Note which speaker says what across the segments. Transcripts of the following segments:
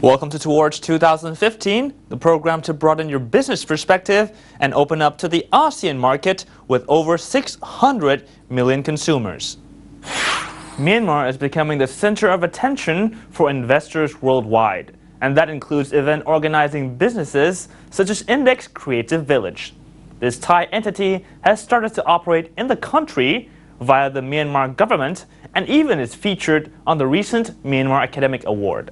Speaker 1: Welcome to Towards 2015, the program to broaden your business perspective and open up to the ASEAN market with over 600 million consumers. Myanmar is becoming the center of attention for investors worldwide, and that includes event organizing businesses such as Index Creative Village. This Thai entity has started to operate in the country via the Myanmar government and even is featured on the recent Myanmar Academic Award.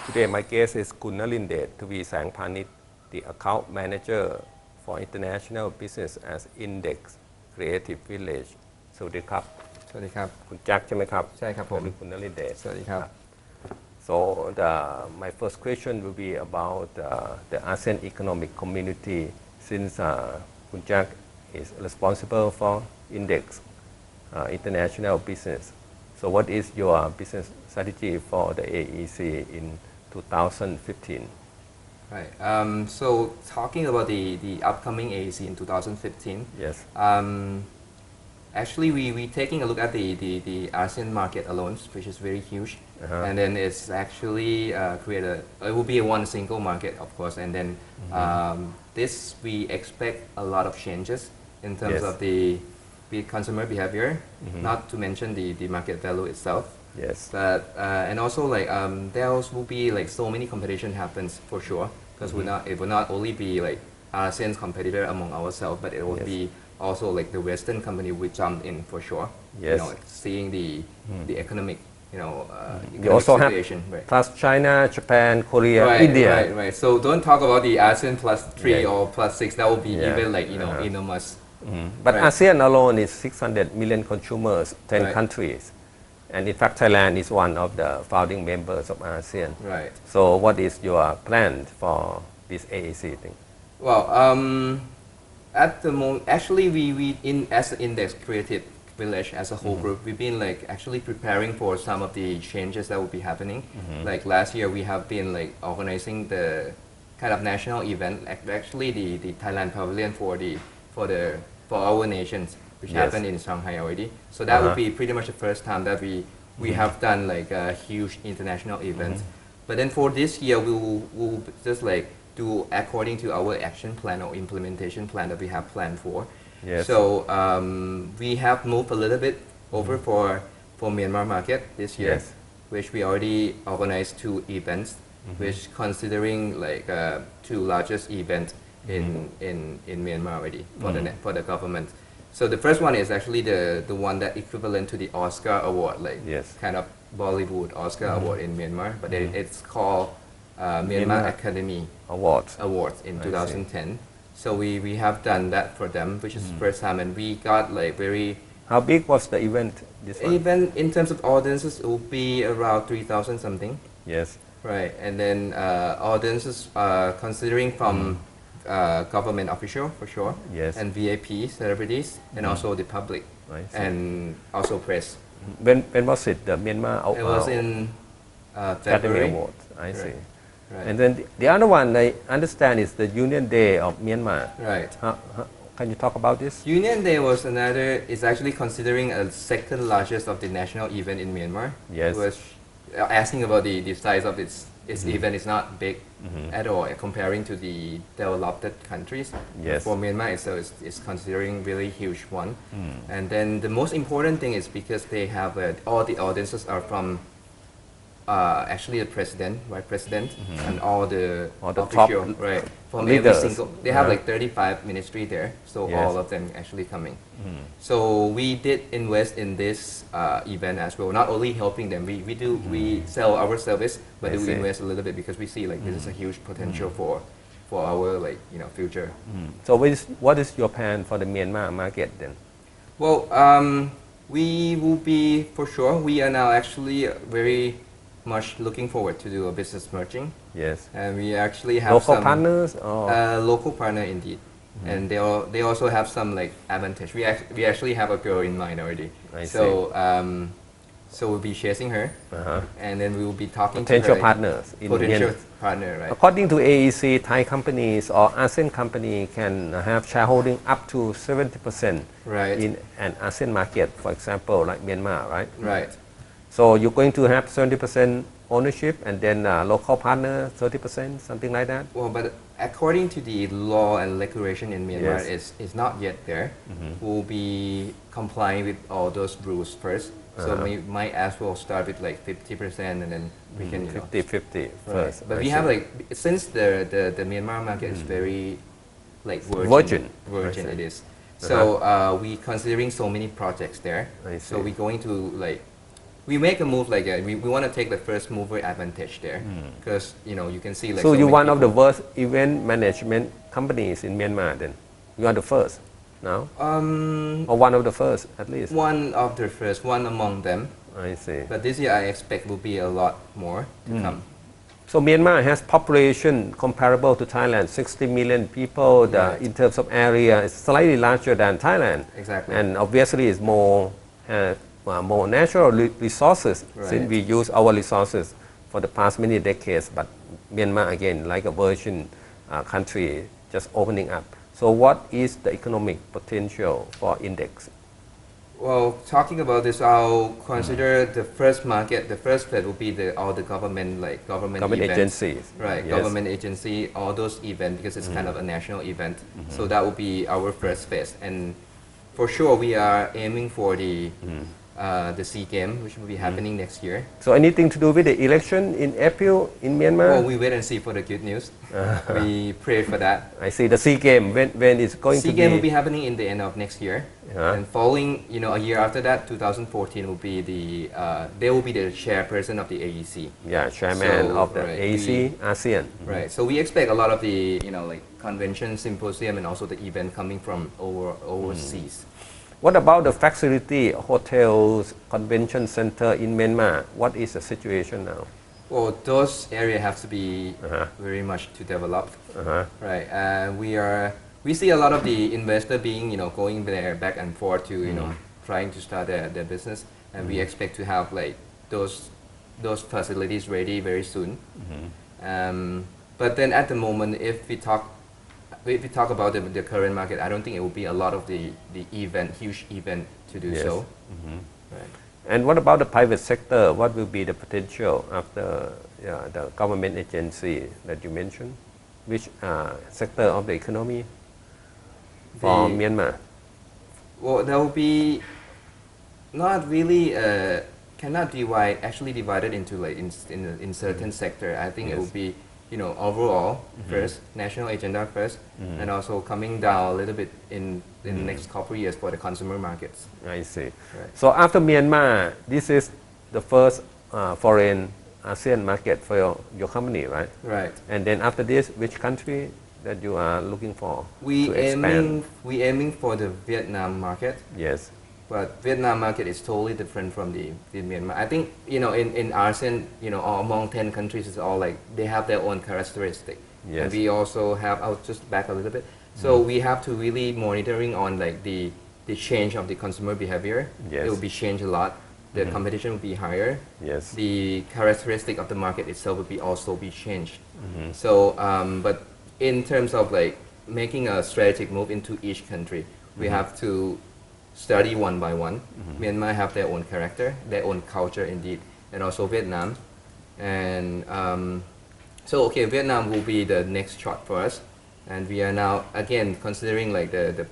Speaker 2: Today my guest is Kun Narindet Thavisaengpanit, the account manager for international business at Index Creative Village. สวัสดีครับ
Speaker 3: สวัสดีครับ
Speaker 2: คุณแจ็คใช่ไหมครับ
Speaker 3: ใช่ครับผม
Speaker 2: คุณนรินเดช
Speaker 3: สวัสดีครับ
Speaker 2: So my first question will be about the ASEAN Economic Community since Kun Jack is responsible for Index International Business. So what is your business strategy for the AEC in 2015?
Speaker 3: Right. So talking about the upcoming AEC in 2015.
Speaker 2: Yes.
Speaker 3: Actually, we taking a look at the ASEAN market alone, which is very huge, and then it's actually it will be one single market, of course, and then this we expect a lot of changes in terms of the consumer behavior, not to mention the market value itself.
Speaker 2: Yes.
Speaker 3: But and also like there will be like so many competition happens for sure, because it will not only be like ASEAN's competitor among ourselves, but it will be also like the Western company we jumped in for sure.
Speaker 2: Yes.
Speaker 3: You know, seeing the economic, you
Speaker 2: You also have
Speaker 3: situation. Right.
Speaker 2: plus China, Japan, Korea,
Speaker 3: Right,
Speaker 2: India.
Speaker 3: Right. So don't talk about the ASEAN +3 or +6. That will be even like enormous.
Speaker 2: But ASEAN alone is 600 million consumers, 10 countries. And in fact, Thailand is one of the founding members of ASEAN.
Speaker 3: Right.
Speaker 2: So what is your plan for this AEC thing?
Speaker 3: Well, at the moment, actually, as the Index Creative Village as a whole group, we've been like actually preparing for some of the changes that will be happening. Like last year, we have been like organizing the kind of national event, actually the Thailand Pavilion for our nations, which happened in Shanghai already. So that would be pretty much the first time that we have done like a huge international event. But then for this year, we'll just like do according to our action plan or implementation plan that we have planned for.
Speaker 2: Yes.
Speaker 3: So we have moved a little bit over for Myanmar market this year, which we already organized 2 events, which considering like 2 largest events in Myanmar already for the government. So the first one is actually the one that equivalent to the Oscar award, like kind of Bollywood Oscar award in Myanmar, but it's called Myanmar Academy Awards in 2010. So we have done that for them, which is the first time, and we got like very.
Speaker 2: How big was the event? This one?
Speaker 3: Event in terms of audiences, it will be around 3,000 something.
Speaker 2: Yes.
Speaker 3: Right, and then audiences considering from government official for sure, and VIP celebrities, and also the public, and also press.
Speaker 2: When was it? The Myanmar
Speaker 3: It was in
Speaker 2: Academy
Speaker 3: February.
Speaker 2: Award. I see.
Speaker 3: Right.
Speaker 2: And then the other one I understand is the Union Day of Myanmar.
Speaker 3: Right.
Speaker 2: Can you talk about this?
Speaker 3: Union Day was is actually considering a second largest of the national event in Myanmar.
Speaker 2: Yes.
Speaker 3: It was asking about the size of its event is not big at all comparing to the developed countries.
Speaker 2: Yes.
Speaker 3: For Myanmar, it's considering really huge one. And then the most important thing is because they have all the audiences are from actually the president, vice president, and all the official,
Speaker 2: top
Speaker 3: right? From
Speaker 2: leaders.
Speaker 3: every single, they have like 35 ministry there, so all of them actually coming. So we did invest in this event as well. Not only helping them, we sell our service, but we invest a little bit because we see like this is a huge potential for our like future.
Speaker 2: So what is your plan for the Myanmar market then?
Speaker 3: Well, we will be for sure. We are now actually very much looking forward to do a business merging.
Speaker 2: Yes.
Speaker 3: And we actually have
Speaker 2: local
Speaker 3: some
Speaker 2: partners or
Speaker 3: local partner indeed. And they also have some like advantage. We actually have a girl in mind already. So we'll be chasing her, and then we will be talking
Speaker 2: potential
Speaker 3: to her,
Speaker 2: partners.
Speaker 3: Potential partner, right?
Speaker 2: According to AEC, Thai companies or ASEAN company can have shareholding up to 70% in an ASEAN market, for example, like Myanmar, right?
Speaker 3: Right.
Speaker 2: So you're going to have 70% ownership and then local partner 30%, something like that?
Speaker 3: Well, but according to the law and regulation in Myanmar,
Speaker 2: Yes.
Speaker 3: it's not yet there. We'll be complying with all those rules first. So we might as well start with like 50% and then we can,
Speaker 2: 50-50
Speaker 3: right.
Speaker 2: first.
Speaker 3: But
Speaker 2: I
Speaker 3: we
Speaker 2: see.
Speaker 3: have like, since the Myanmar market is very like
Speaker 2: Virgin. I see.
Speaker 3: it is. So we considering so many projects there.
Speaker 2: I
Speaker 3: So
Speaker 2: see.
Speaker 3: we're going to like, we make a move like we want to take the first mover advantage there because you can see like
Speaker 2: So you're
Speaker 3: many
Speaker 2: one of the
Speaker 3: people-
Speaker 2: worst event management companies in Myanmar then? You are the first now? Or one of the first at least?
Speaker 3: one of the first, one among them.
Speaker 2: I see.
Speaker 3: But this year I expect will be a lot more to come.
Speaker 2: So Myanmar has population comparable to Thailand, 60 million people.
Speaker 3: Right.
Speaker 2: In terms of area, it's slightly larger than Thailand.
Speaker 3: Exactly.
Speaker 2: And obviously it's more natural resources since
Speaker 3: Right.
Speaker 2: we use our resources for the past many decades. But Myanmar again, like a virgin country, just opening up. So what is the economic potential for index?
Speaker 3: Well, talking about this, I'll consider the first market, the first place will be all the government
Speaker 2: Government
Speaker 3: events.
Speaker 2: agencies.
Speaker 3: Right,
Speaker 2: Yes.
Speaker 3: government agency, all those events because it's kind of a national event. So that will be our first phase. And for sure, we are aiming for the SEA Games, which will be happening next year.
Speaker 2: So anything to do with the election in April in Myanmar?
Speaker 3: Well, we wait and see for the good news. We pray for that.
Speaker 2: I see the SEA Games, when it's going
Speaker 3: SEA
Speaker 2: to
Speaker 3: Games
Speaker 2: be...
Speaker 3: will be happening in the end of next year.
Speaker 2: Yeah.
Speaker 3: And following, a year after that, 2014 will be they will be the chairperson of the AEC.
Speaker 2: Yeah, chairman
Speaker 3: So,
Speaker 2: of the
Speaker 3: right,
Speaker 2: ASEAN, ASEAN.
Speaker 3: Right. So we expect a lot of the, like convention, symposium, and also the event coming from overseas.
Speaker 2: What about the facility, hotels, convention center in Myanmar? What is the situation now?
Speaker 3: Well, those areas have to be
Speaker 2: Uh-huh.
Speaker 3: very much to develop.
Speaker 2: Uh-huh.
Speaker 3: Right. We see a lot of the investor being, going there back and forth to, trying to start their business, and we expect to have like those facilities ready very soon. But then at the moment, if we talk about the current market, I don't think it will be a lot of the huge event to do
Speaker 2: Yes.
Speaker 3: so. Right.
Speaker 2: And what about the private sector? What will be the potential after the government agency that you mentioned? Which sector of the economy for
Speaker 3: The-
Speaker 2: Myanmar?
Speaker 3: Well, there will be not really cannot divide it into like in certain sector. I think it
Speaker 2: Yes.
Speaker 3: will be overall first, national agenda first, and also coming down a little bit in the next couple of years for the consumer markets.
Speaker 2: I see.
Speaker 3: Right.
Speaker 2: So after Myanmar, this is the first foreign ASEAN market for your company, right?
Speaker 3: Right.
Speaker 2: And then after this, which country that you are looking for
Speaker 3: We
Speaker 2: to expand?
Speaker 3: aiming for the Vietnam market.
Speaker 2: Yes.
Speaker 3: But Vietnam market is totally different from the Myanmar. I think in ASEAN, among 10 countries, it's all like they have their own characteristic.
Speaker 2: Yes.
Speaker 3: And we also have. I'll just back a little bit. So we have to really monitoring on like the change of the consumer behavior.
Speaker 2: Yes.
Speaker 3: It will be changed a lot. The competition will be higher.
Speaker 2: Yes.
Speaker 3: The characteristic of the market itself will also be changed. So, but in terms of like making a strategic move into each country, we have to study one by one. Myanmar have their own character, their own culture indeed, and also Vietnam. And so Vietnam will be the next choice for us. And we are now again considering like the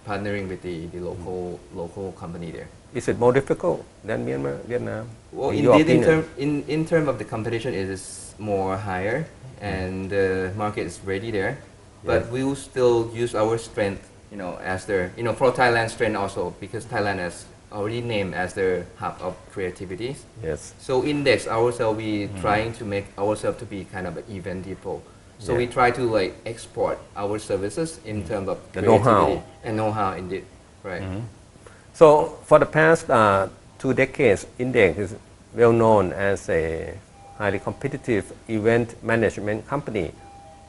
Speaker 3: partnering with the local company there.
Speaker 2: Is it more difficult than Myanmar, Vietnam?
Speaker 3: Well,
Speaker 2: in your
Speaker 3: indeed,
Speaker 2: opinion?
Speaker 3: in term of the competition, it is more higher, and the market is ready there. But
Speaker 2: Yes.
Speaker 3: we will still use our strength, as their, for Thailand's strength also, because Thailand is already named as the hub of creativity.
Speaker 2: Yes.
Speaker 3: So index ourselves, we trying to make ourselves to be kind of an event depot. So
Speaker 2: Yeah.
Speaker 3: we try to like export our services in terms of
Speaker 2: The
Speaker 3: creativity
Speaker 2: know-how.
Speaker 3: and know-how indeed, right?
Speaker 2: So for the past 2 decades, Index is well known as a highly competitive event management company.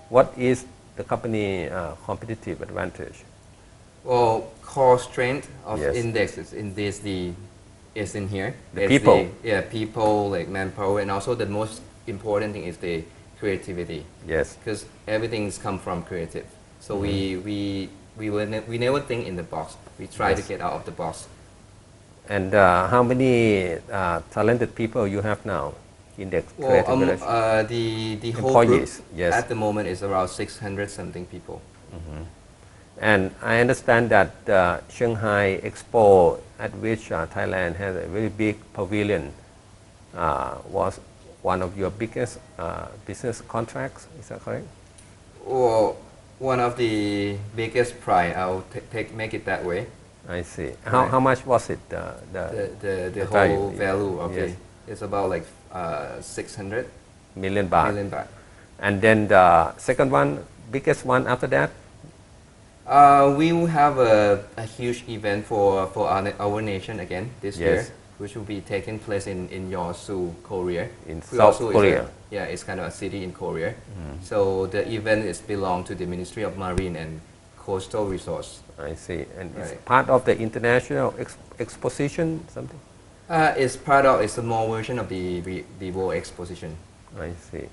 Speaker 2: What is the company competitive advantage?
Speaker 3: Well, core strength of
Speaker 2: Yes.
Speaker 3: index is is in here.
Speaker 2: The
Speaker 3: It's
Speaker 2: people.
Speaker 3: People like manpower, and also the most important thing is the creativity,
Speaker 2: Yes.
Speaker 3: because everything's come from creative. So we never think in the box. We try to
Speaker 2: Yes.
Speaker 3: get out of the box.
Speaker 2: And how many talented people you have now? Index
Speaker 3: Well,
Speaker 2: Creative Village?
Speaker 3: the whole
Speaker 2: Employees,
Speaker 3: group
Speaker 2: yes.
Speaker 3: at the moment is around 600 something people.
Speaker 2: And I understand that Shanghai Expo, at which Thailand has a very big pavilion, was one of your biggest business contracts. Is that correct?
Speaker 3: Well, one of the biggest prize. I'll make it that way.
Speaker 2: I see.
Speaker 3: Right.
Speaker 2: How much was it?
Speaker 3: The
Speaker 2: value,
Speaker 3: whole value of
Speaker 2: yes.
Speaker 3: it's about like 600
Speaker 2: million baht.
Speaker 3: million baht.
Speaker 2: And then the second one, biggest one after that?
Speaker 3: We will have a huge event for our nation again this year,
Speaker 2: Yes.
Speaker 3: which will be taking place in Yeosu, Korea.
Speaker 2: In
Speaker 3: Yeosu
Speaker 2: South
Speaker 3: is
Speaker 2: Korea.
Speaker 3: it's kind of a city in Korea. So the event is belong to the Ministry of Marine and Coastal Resource.
Speaker 2: I see. And it's
Speaker 3: Right.
Speaker 2: part of the international exposition, something?
Speaker 3: It's a small version of the World Exposition.
Speaker 2: I see.